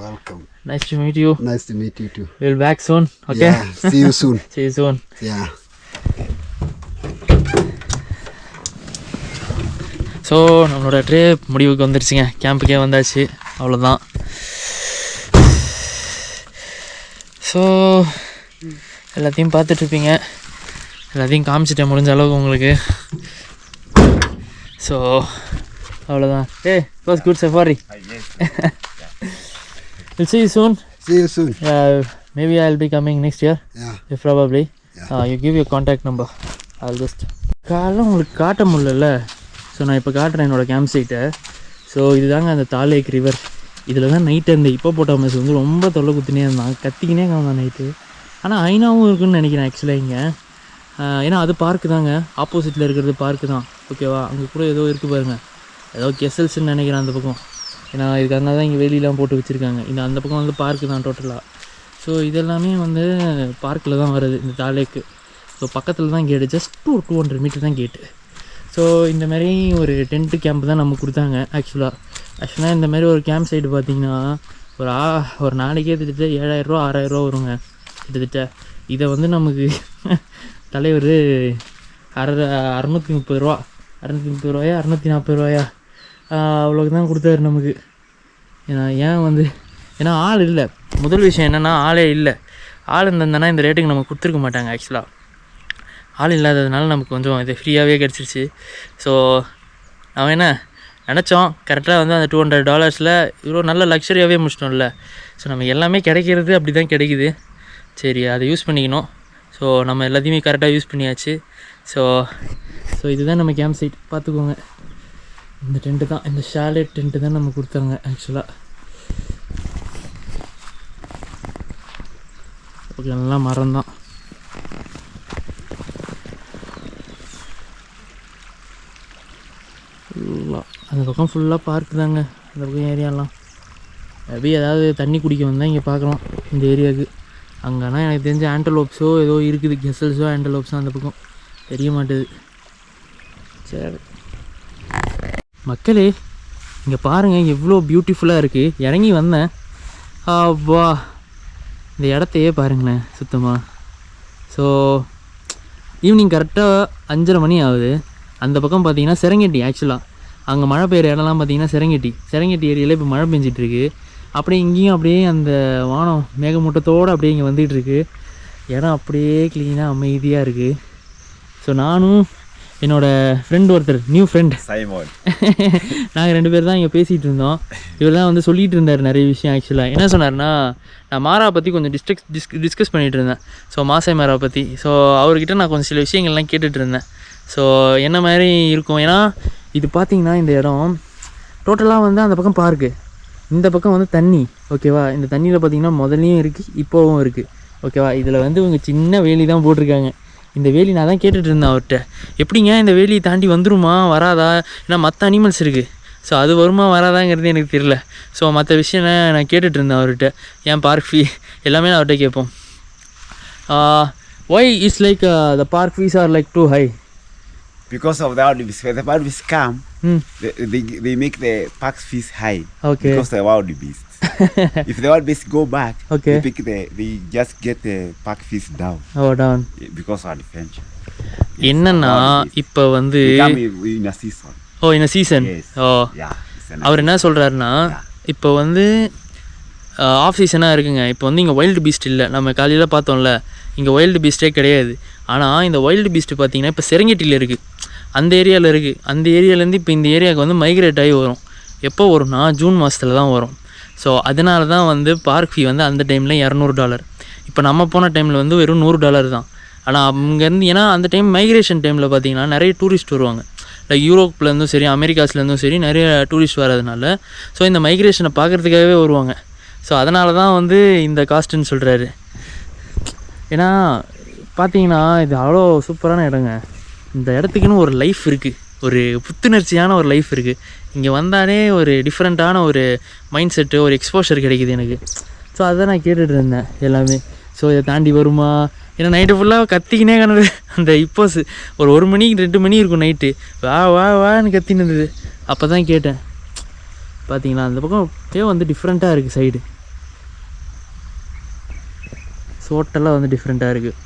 Welcome. Nice to meet you. Nice to meet you too. We'll back soon. Okay. Yeah, see you soon. See you soon. Yeah. So நம்மளோட ட்ரிப் முடிவுக்கு வந்துருச்சுங்க. கேம்புக்கே வந்தாச்சு, அவ்வளோதான். ஸோ எல்லாத்தையும் பார்த்துட்ருப்பீங்க, எல்லாத்தையும் காமிச்சிட்டேன் முடிஞ்ச அளவுக்கு உங்களுக்கு. ஸோ அவ்வளோதான். Was good safari. We'll see you soon. See you soon. Maybe I'll be coming next year. Yeah. If probably. Yeah. You give your contact number. I'll just காலைல உங்களுக்கு காட்ட முடியல. ஸோ நான் இப்போ காட்டுறேன் என்னோடய கேம்ப் சைட்டை. ஸோ இதுதாங்க அந்த தாலேக் ரிவர். இதில் தான் நைட்டு அந்த ஹிப்போபோட்டாமஸ் வந்து ரொம்ப தொல்லை குத்தினே இருந்தான், கத்திக்கினே காந்தான் நைட்டு. ஆனால் ஐநாவும் இருக்குன்னு நினைக்கிறேன் ஆக்சுவலாக இங்கே. ஏன்னா அது பார்க்கு தாங்க, ஆப்போசிட்டில் இருக்கிறது பார்க்கு தான். ஓகேவா, அங்கே கூட ஏதோ இருக்குது பாருங்கள், ஏதோ கெசல்ஸ்ன்னு நினைக்கிறேன் அந்த பக்கம். ஏன்னா இதுக்காக தான் இங்கே வேலியெலாம் போட்டு வச்சுருக்காங்க. இந்த அந்த பக்கம் வந்து பார்க்கு தான் டோட்டலாக. ஸோ இதெல்லாமே வந்து பார்க்கில் தான் வருது இந்த தாலேக்கு. ஸோ பக்கத்தில் தான் கேட்டு, ஜஸ்ட் 200 மீட்டர் தான் கேட்டு. ஸோ இந்த மாதிரி ஒரு டென்ட்டு கேம்ப் தான் நமக்கு கொடுத்தாங்க ஆக்சுவலாக இந்த மாதிரி ஒரு கேம்ப் சைடு பார்த்திங்கன்னா ஒரு நாளைக்கே கிட்டத்தட்ட 7,000 ரூபா 6,000 ரூபா வருங்க கிட்டத்தட்ட. இதை வந்து நமக்கு தலைவர் 630 ரூபா 640 ரூபாயா அவ்வளோக்கு தான் கொடுத்தாரு நமக்கு. ஏன்னா ஆள் இல்லை. முதல் விஷயம் என்னென்னா ஆளே இல்லை. ஆள் இருந்ததுனா இந்த ரேட்டுக்கு நமக்கு கொடுத்துருக்க மாட்டாங்க. ஆக்சுவலாக ஆள் இல்லாததுனால நமக்கு கொஞ்சம் இது ஃப்ரீயாகவே கிடச்சிருச்சு. ஸோ அவன் என்ன நினச்சோம், கரெக்டாக வந்து அந்த $200 இவ்வளோ நல்ல லக்ஸரியாகவே முடிச்சிட்டோம்ல. ஸோ நமக்கு எல்லாமே கிடைக்கிறது அப்படி தான் கிடைக்குது. சரி, அதை யூஸ் பண்ணிக்கணும். ஸோ நம்ம எல்லாத்தையுமே கரெக்டாக யூஸ் பண்ணியாச்சு. ஸோ இதுதான் நம்ம கேம்ப் சைட், பார்த்துக்கோங்க. இந்த டென்ட்டு தான், இந்த ஷாலேட் டென்ட்டு தான் நம்ம கொடுத்தாங்க ஆக்சுவலாக. ஓகே, நல்லா மரம் தான். ஃபுல்லாக அந்த பக்கம் ஃபுல்லாக பார்க்கு தாங்க, அந்த பக்கம் ஏரியாலாம். மேபி ஏதாவது தண்ணி குடிக்க வந்தால் இங்கே பார்க்கலாம் இந்த ஏரியாவுக்கு. அங்கேனா எனக்கு தெரிஞ்ச ஆண்டலோப்ஸோ ஏதோ இருக்குது, கெசல்ஸோ ஆண்டலோப்ஸோ அந்த பக்கம் தெரிய மாட்டுது. சரி மக்களே, இங்கே பாருங்கள் எவ்வளோ பியூட்டிஃபுல்லாக இருக்குது. இறங்கி வந்தேன், வா இந்த இடத்தையே பாருங்களேன் சுத்தமாக. ஸோ ஈவினிங் கரெக்டாக 5:30 மணி ஆகுது. அந்த பக்கம் பார்த்தீங்கன்னா செரங்கெட்டி. ஆக்சுவலாக அங்கே மழை பெய்கிற இடம்லாம் பார்த்தீங்கன்னா செரங்கெட்டி ஏரியாவில் இப்போ மழை பெஞ்சிட்ருக்கு. அப்படியே இங்கேயும் அப்படியே அந்த வானம் மேகமூட்டத்தோடு அப்படியே இங்கே வந்துகிட்ருக்கு. இடம் அப்படியே க்ளீனாக அமைதியாக இருக்குது. ஸோ நானும் என்னோடய ஃப்ரெண்ட் ஒருத்தர், நியூ ஃப்ரெண்ட் சைமன், நாங்கள் 2 பேர் தான் இங்கே பேசிகிட்டு இருந்தோம். இவர் தான் வந்து சொல்லிகிட்டு இருந்தார் நிறைய விஷயம். ஆக்சுவலாக என்ன சொன்னார்னா, நான் மாராவை பற்றி கொஞ்சம் டிஸ்கஸ் பண்ணிகிட்டு இருந்தேன். ஸோ மாசாய் மாராவை பற்றி. ஸோ அவர்கிட்ட நான் கொஞ்சம் சில விஷயங்கள்லாம் கேட்டுட்டு இருந்தேன். ஸோ என்ன மாதிரி இருக்கும், ஏன்னா இது பார்த்திங்கன்னா இந்த இடம் டோட்டலாக வந்து அந்த பக்கம் பார்க்கு, இந்த பக்கம் வந்து தண்ணி. ஓகேவா, இந்த தண்ணியில் பார்த்திங்கன்னா முதல்லையும் இருக்குது இப்போவும் இருக்குது. ஓகேவா, இதில் வந்து இவங்க சின்ன வேலி தான் போட்டிருக்காங்க. இந்த வேலி நான் தான் கேட்டுட்டு இருந்தேன் அவர்கிட்ட, எப்படிங்க இந்த வேலியை தாண்டி வந்துருமா வராதா, ஏன்னா மற்ற அனிமல்ஸ் இருக்குது. ஸோ அது வருமா வராதாங்கிறது எனக்கு தெரியல. ஸோ மற்ற விஷயம் நான் கேட்டுட்டு இருந்தேன் அவர்கிட்ட. ஏன் பார்க் ஃபீ எல்லாமே நான் அவர்கிட்ட கேட்போம். why is like the park fees are like too high? Because of the wildebeest. When the wildebeest come, they make the park fees high. Okay. Because the wildebeest. If the wildebeest go back, Okay. they just get the park fees down. Oh, down. Because of the French. என்னன்னா இப்போ வந்து They come in a season. in a season. Yes. Yeah. It's an அவர் என்ன சொல்கிறாருன்னா, இப்போ வந்து of சீசனாக இருக்குங்க. இப்போ வந்து இங்கே வைல்டு பீஸ்ட் இல்லை. நம்ம காலையில் பார்த்தோம்ல, இங்கே வைல்டு பீஸ்ட்டே கிடையாது. ஆனால் இந்த வைல்டு பீஸ்ட்டு பார்த்திங்கன்னா இப்போ செரங்கெட்டியில் இருக்குது, அந்த ஏரியாவில் இருக்குது. அந்த ஏரியாவிலேருந்து இப்போ இந்த ஏரியாவுக்கு வந்து மைக்ரேட் ஆகி வரும். எப்போ வரும்னா ஜூன் மாதத்தில் தான் வரும். ஸோ அதனால தான் வந்து பார்க் ஃபீ வந்து அந்த டைமில் $200. இப்போ நம்ம போன டைமில் வந்து வெறும் $100 தான். ஆனால் அங்கேருந்து, ஏன்னா அந்த டைம் மைக்ரேஷன் டைமில் பார்த்திங்கன்னா நிறைய டூரிஸ்ட் வருவாங்க. லைக் யூரோப்லேருந்தும் சரி அமெரிக்காஸ்லேருந்தும் சரி நிறைய டூரிஸ்ட் வரதுனால ஸோ இந்த மைக்ரேஷனை பார்க்குறதுக்காகவே வருவாங்க. ஸோ அதனால தான் வந்து இந்த காஸ்ட்டுன்னு சொல்கிறாரு. ஏன்னா பார்த்தீங்கன்னா இது அவ்வளோ சூப்பரான இடங்க. இந்த இடத்துக்குன்னு ஒரு லைஃப் இருக்குது, ஒரு புத்துணர்ச்சியான ஒரு லைஃப் இருக்குது. இங்கே வந்தாலே ஒரு டிஃப்ரெண்ட்டான ஒரு மைண்ட் செட்டு, ஒரு எக்ஸ்போஷர் கிடைக்குது எனக்கு. ஸோ அதை நான் கேட்டுட்டு இருந்தேன் எல்லாமே. ஸோ இதை தாண்டி வருமா, ஏன்னா நைட்டு ஃபுல்லாக கத்திக்கினே கணது. அந்த இப்போஸ் ஒரு 1 மணி 2 மணி இருக்கும் நைட்டு, வா வா வான்னு கத்தின்னு இருந்தது. அப்போ தான் கேட்டேன். பார்த்தீங்களா அந்த பக்கம் வந்து டிஃப்ரெண்ட்டாக இருக்குது சைடு. டோட்டலாக வந்து டிஃப்ரெண்ட்டாக இருக்குது.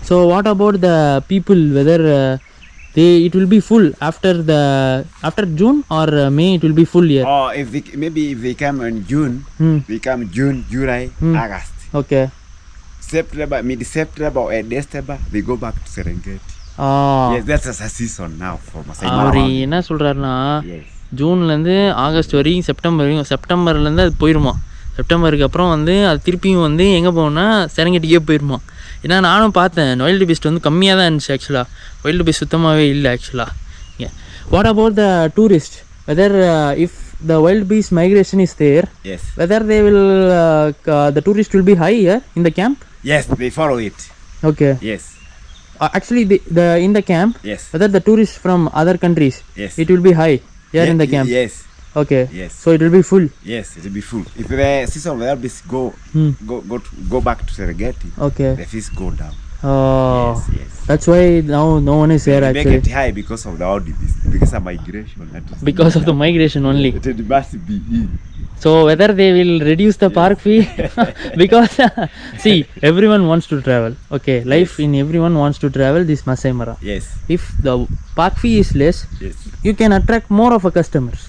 So what about the people, whether it will be full after June or May, it will be full here? Or maybe if they come in June, they come June, July, August. Okay. September, mid-September or December, they go back to Serengeti. Yes, that's a season now for Masai Mara. அவர் என்ன சொல்கிறாருன்னா, ஜூன்லேருந்து August வரைக்கும், September வரைக்கும், செப்டம்பர்லேருந்து அது போயிடுமா. செப்டம்பருக்கு அப்புறம் வந்து அது திருப்பியும் வந்து எங்கே போகணுன்னா செரங்கெட்டிக்கே போயிடுமா. ஏன்னா நானும் பார்த்தேன், வைல்டு பீஸ்ட் வந்து கம்மியாக தான் இருந்துச்சு ஆக்சுவலாக. வைல்டு பீஸ்ட் சுத்தமாகவே இல்லை ஆக்சுவலாக. What about the tourist, weather if the wild beast migration is there, yes, whether they will the tourist will be high here in the camp? Yes, they follow it. Okay. Yes. Actually the in the camp, yes, whether the tourists from other countries, yes, it will be high here in the camp? Yes. Okay. Yes. So it will be full? Yes, it will be full. If the season of wild beast go back to Serengeti, okay, the fish go down. Oh, yes, yes. That's why now no one is here actually. Make it high because of the wild beast, because of migration. Because of the migration only. It must be in. So whether they will reduce the park fee, because see, everyone wants to travel. Okay, life in everyone wants to travel this Masai Mara. Yes. If the park fee is less, yes, you can attract more of a customers.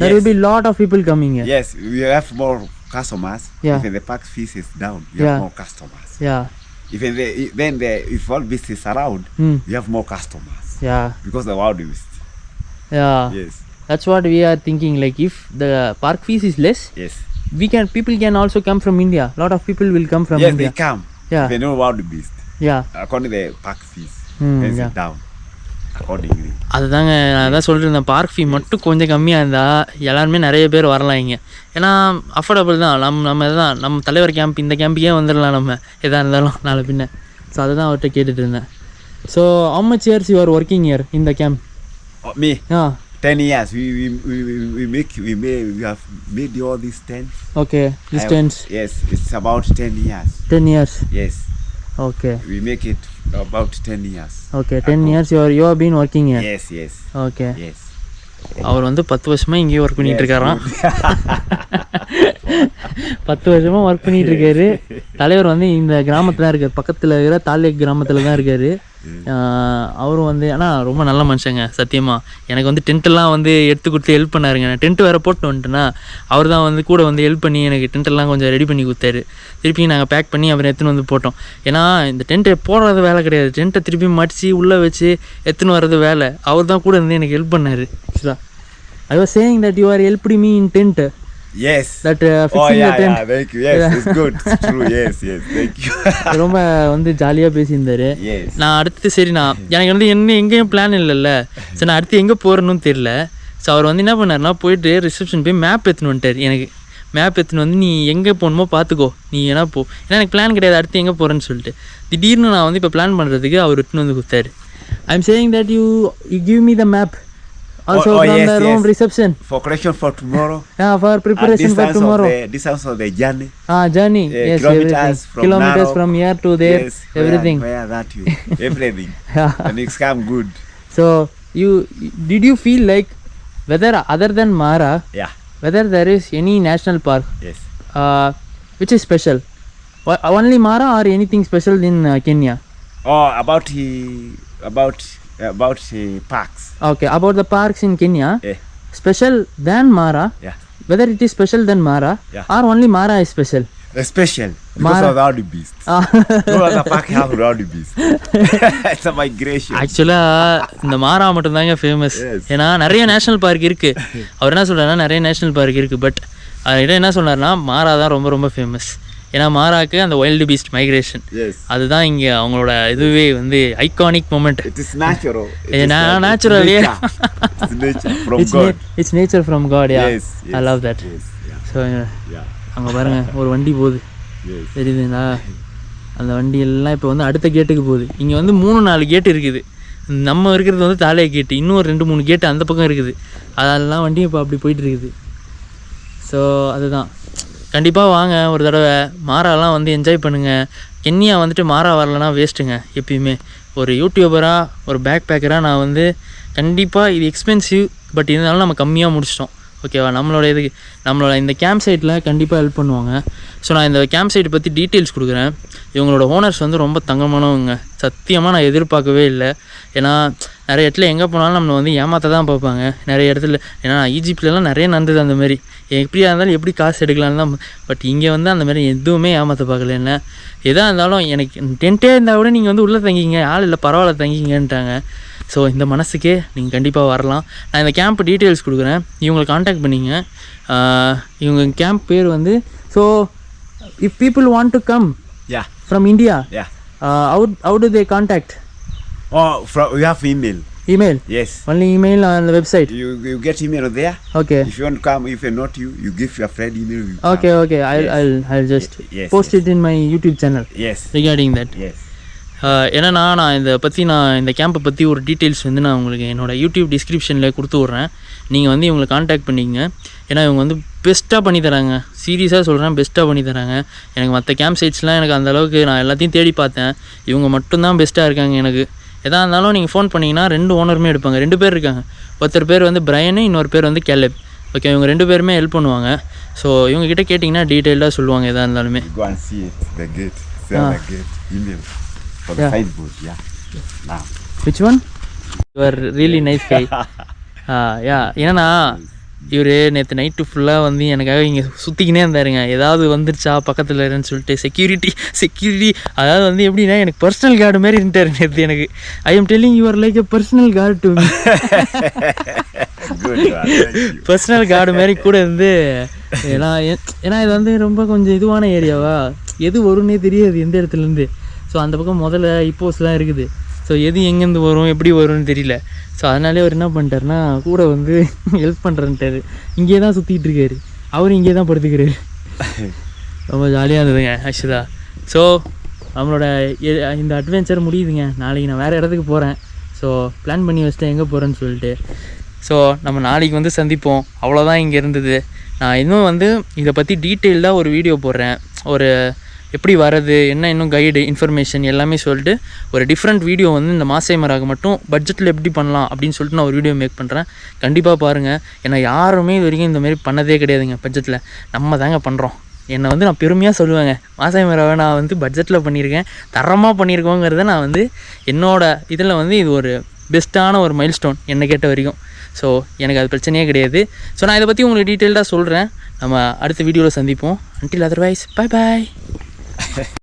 There will be lot of people coming here. Yes, we have more customers. Yeah. If the park fees is down, we have more customers. Yeah. If all beast is around, we have more customers. Yeah. Because the wild beast. Yeah. Yes. That's what we are thinking. Like if the park fees is less, yes, people can also come from India. Lot of people will come from India. Yes, they come. Yeah. They know wild beast. Yeah. According to the park fees, yeah, it's down accordingly. அதுதாங்க நான் அதான் சொல்லியிருந்தேன், park ஃபீ மட்டும் கொஞ்சம் கம்மியாக இருந்தால் எல்லாருமே நிறைய பேர் வரலாம் இங்கே. ஏன்னா அஃபோர்டபுள் தான். நம்ம தலைவர் கேம்ப், இந்த கேம்புக்கே வந்துடலாம் நம்ம எதாக இருந்தாலும் நாளை பின்ன. ஸோ அதை தான் அவர்கிட்ட கேட்டுட்டு இருந்தேன். So how much years you are working here in the camp? Me? 10 years. We have made all these tents. Okay, these tents. Yes, it's about 10 years. 10 years. Yes. Okay. We make it about 10 years. Okay, 10 years you have been working here. Yes, yes. Okay. Yes. அவர் வந்து 10 வருஷமாக இங்கேயே work பண்ணிகிட்டு இருக்காராம். 10 வருஷமாக work பண்ணிகிட்டு இருக்காரு. தலைவர் வந்து இந்த கிராமத்தில் தான் இருக்கார், பக்கத்தில் இருக்கிற தாலேக் கிராமத்தில் தான் இருக்கார். அவரும் வந்து ஆனால் ரொம்ப நல்ல மனுஷங்க சத்தியமாக. எனக்கு வந்து டென்ட்டெல்லாம் வந்து எடுத்து கொடுத்து ஹெல்ப் பண்ணாருங்க. நான் டென்ட்டு வேறு போட்டு வந்துட்டேன்னா அவர் தான் வந்து கூட வந்து ஹெல்ப் பண்ணி எனக்கு டென்ட்டெல்லாம் கொஞ்சம் ரெடி பண்ணி கொடுத்தாரு. திருப்பி நாங்கள் பேக் பண்ணி அப்புறம் எடுத்துன்னு வந்து போட்டோம். ஏன்னா இந்த டென்ட்டை போடுறது வேலை கிடையாது, டென்ட்டை திருப்பி மடித்து உள்ளே வச்சு எடுத்துன்னு வர்றது வேலை. அவர் தான் கூட இருந்து எனக்கு ஹெல்ப் பண்ணார். I was saying that you are helping me in tent. Yes. That fixing the tent. Yeah, thank you. Yes, it's good. It's true. Yes, thank you. ரொம்ப வந்து ஜாலியாக பேசியிருந்தாரு. நான் அடுத்து சரி எனக்கு வந்து எங்கேயும் பிளான் இல்லைல்ல, சரி நான் அடுத்து எங்கே போகிறேன்னு தெரியல. ஸோ அவர் வந்து என்ன பண்ணார்னா போயிட்டு ரிசப்ஷன் போய் மேப் எடுத்துன்னு வந்துட்டார். எனக்கு மேப் எடுத்துன்னு வந்து நீ எங்கே போகணுமோ பார்த்துக்கோ, நீ ஏன்னா போ, ஏன்னா எனக்கு பிளான் கிடையாது அடுத்து எங்கே போகிறேன்னு சொல்லிட்டு. திடீர்னு நான் வந்து இப்போ பிளான் பண்ணுறதுக்கு அவர் எடுத்துன்னு வந்து கொடுத்தாரு. I am saying that you give me the map. Also from the room reception. For collection for tomorrow. Yeah, for preparation for tomorrow. Distance of the journey. Journey. Yes, kilometers from here to there. Yes, everything. Where that you. Everything. The next come good. So did you feel like whether other than Mara, whether there is any national park? Yes. Which is special? Only Mara or anything special in Kenya? About parks. Okay, about the parks in Kenya. Special than Mara. Whether it is special than Mara or only Mara is special? Special because of the wild beast. No other park have wild beast. It's a migration. Actually இந்த மாரா மட்டும் தாங்க famous. ஏன்னா நிறைய national park இருக்கு. அவர் என்ன சொல்றாருன்னா நிறைய national park இருக்கு, பட் அவர் என்ன சொன்னார்னா மாரா தான் ரொம்ப ரொம்ப ஃபேமஸ். ஏன்னா மாராக்கு அந்த வைல்டு பீஸ்ட் மைக்ரேஷன், அதுதான் இங்கே அவங்களோட இதுவே வந்து iconic moment. It's natural. Natural. It's nature from God. I love that. So அங்கே பாருங்க ஒரு வண்டி போகுது. தெரியுதுங்களா? அந்த வண்டி எல்லாம் இப்போ வந்து அடுத்த கேட்டுக்கு போகுது. இங்கே வந்து 3-4 கேட்டு இருக்குது. நம்ம இருக்கிறது வந்து தாலே கேட்டு, இன்னும் ஒரு 2-3 கேட்டு அந்த பக்கம் இருக்குது. அதெல்லாம் வண்டி இப்போ அப்படி போயிட்டு இருக்குது. ஸோ அதுதான், கண்டிப்பாக வாங்க ஒரு தடவை. மாராலாம் வந்து என்ஜாய் பண்ணுங்கள். கென்யா வந்துட்டு மாரா வரலன்னா வேஸ்ட்டுங்க. எப்பயுமே ஒரு யூடியூபராக, ஒரு பேக் பேக்கராக நான் வந்து கண்டிப்பாக இது எக்ஸ்பென்சிவ், பட் இருந்தாலும் நம்ம கம்மியாக முடிச்சிட்டோம். ஓகேவா? நம்மளோட இந்த கேம்ப் சைட்டில் கண்டிப்பாக ஹெல்ப் பண்ணுவாங்க. ஸோ நான் இந்த கேம்ப் சைட்டை பற்றி டீட்டெயில்ஸ் கொடுக்குறேன். இவங்களோட ஓனர்ஸ் வந்து ரொம்ப தங்கமானவங்க. சத்தியமாக நான் எதிர்பார்க்கவே இல்லை. ஏன்னா நிறைய இடத்துல எங்கே போனாலும் நம்மளை வந்து ஏமாற்ற தான் பார்ப்பாங்க நிறைய இடத்துல. ஏன்னா ஈஜிப்ட்லலாம் நிறைய நடந்தது அந்த மாதிரி. எப்படியா இருந்தாலும் எப்படி காசு எடுக்கலான்னு தான். பட் இங்கே வந்து அந்த மாதிரி எதுவுமே ஏமாற்ற பார்க்கல. என்ன எதாக இருந்தாலும் எனக்கு டென்ட்டே இருந்தால் கூட நீங்கள் வந்து உள்ளே தங்கிங்க, ஆள் இல்லை பரவாயில்ல தங்கிங்கன்ட்டாங்க. ஸோ இந்த மனசுக்கே நீங்கள் கண்டிப்பாக வரலாம். நான் இந்த கேம்ப் டீட்டெயில்ஸ் கொடுக்குறேன், இவங்களை காண்டாக்ட் பண்ணிங்க. இவங்க கேம்ப் பேர் வந்து, so if people want to come from India, how do they contact? You have email. Email? Yes. Only email on the website? You get email there. Okay. If you want to come, if not you give your friend email. Okay. I'll just post it in my YouTube channel. Yes. Regarding that. Yes. ஏன்னா நான் இந்த கேம்பை பற்றி ஒரு details வந்து நான் உங்களுக்கு என்னோடய YouTube டிஸ்கிரிப்ஷனில் கொடுத்து விட்றேன். நீங்கள் வந்து இவங்களை காண்டாக்ட் பண்ணிக்கங்க. ஏன்னா இவங்க வந்து பெஸ்ட்டாக பண்ணி தராங்க. சீரியஸாக சொல்கிறேன், பெஸ்ட்டாக பண்ணி தராங்க. எனக்கு மற்ற கேம்ப் சைட்ஸ்லாம் எனக்கு அந்தளவுக்கு நான் எல்லாத்தையும் தேடி பார்த்தேன். இவங்க மட்டும்தான் பெஸ்ட்டாக இருக்காங்க எனக்கு. எதாக இருந்தாலும் நீங்கள் ஃபோன் பண்ணிங்கன்னா 2 ஓனருமே எடுப்பாங்க. 2 பேர் இருக்காங்க. ஒருத்தர் பேர் வந்து பிரையனு, இன்னொரு பேர் வந்து கேலப். ஓகே, இவங்க 2 பேருமே ஹெல்ப் பண்ணுவாங்க. ஸோ இவங்ககிட்ட கேட்டிங்கன்னா டீட்டெயில்டாக சொல்லுவாங்க எதாக இருந்தாலுமே. Go and see it, the gate. Sell the gate. Email. For the signboard, Now. Which one? You are really nice guy. ஏன்னா இவர் நேற்று நைட்டு ஃபுல்லாக வந்து எனக்காக இங்கே சுற்றிக்கினே இருந்தாருங்க. ஏதாவது வந்துருச்சா பக்கத்தில் இருன்னு சொல்லிட்டு செக்யூரிட்டி அதாவது வந்து எப்படின்னா எனக்கு பர்சனல் கார்டு மாதிரி இருந்துட்டார் நேற்று எனக்கு. I am telling you are like a personal card to me. Personal card மாதிரி கூட இருந்து. ஏன்னா இது வந்து ரொம்ப கொஞ்சம் இதுவான ஏரியாவா, எது வரும்னே தெரியாது எந்த இடத்துலேருந்து. ஸோ அந்த பக்கம் முதல்ல இப்போஸ்லாம் இருக்குது. ஸோ எது எங்கேருந்து வரும் எப்படி வரும்னு தெரியல. ஸோ அதனாலே அவர் என்ன பண்ணிட்டாருன்னா கூட வந்து ஹெல்ப் பண்ணுறேன்ட்டாரு. இங்கே தான் சுற்றிட்டு இருக்காரு, அவரும் இங்கே தான் படுத்துக்கிறாரு. ரொம்ப ஜாலியாக இருந்ததுங்க ஆக்சுவலாக. ஸோ நம்மளோட இந்த அட்வென்ச்சர் முடியுதுங்க. நாளைக்கு நான் வேறு இடத்துக்கு போகிறேன். ஸோ பிளான் பண்ணி வச்சிட்டேன் எங்கே போகிறேன்னு சொல்லிட்டு. ஸோ நம்ம நாளைக்கு வந்து சந்திப்போம். அவ்வளோதான் இங்கே இருந்தது. நான் இன்னும் வந்து இதை பற்றி டீட்டெயில்டாக ஒரு வீடியோ போடுறேன். ஒரு எப்படி வர்றது என்ன, இன்னும் கைடு இன்ஃபர்மேஷன் எல்லாமே சொல்லிட்டு ஒரு டிஃப்ரெண்ட் வீடியோ வந்து இந்த மாசை மராக மட்டும் பட்ஜெட்டில் எப்படி பண்ணலாம் அப்படின்னு சொல்லிட்டு நான் ஒரு வீடியோ மேக் பண்ணுறேன். கண்டிப்பாக பாருங்கள். ஏன்னா யாருமே இது வரைக்கும் இந்த மாதிரி பண்ணதே கிடையாதுங்க பட்ஜெட்டில். நம்ம தாங்க பண்ணுறோம். என்னை வந்து நான் பெருமையாக சொல்லுவேங்க, மாசை மராவை நான் வந்து பட்ஜெட்டில் பண்ணியிருக்கேன், தரமாக பண்ணியிருக்கோங்கிறத நான் வந்து என்னோடய இதில் வந்து இது ஒரு பெஸ்ட்டான ஒரு மைல்ஸ்டோன் என்னை கேட்ட வரைக்கும். ஸோ எனக்கு அது பிரச்சனையே கிடையாது. ஸோ நான் இதை பற்றி உங்களுக்கு டீட்டெயில்டாக சொல்கிறேன். நம்ம அடுத்த வீடியோவில் சந்திப்போம். Until otherwise bye bye.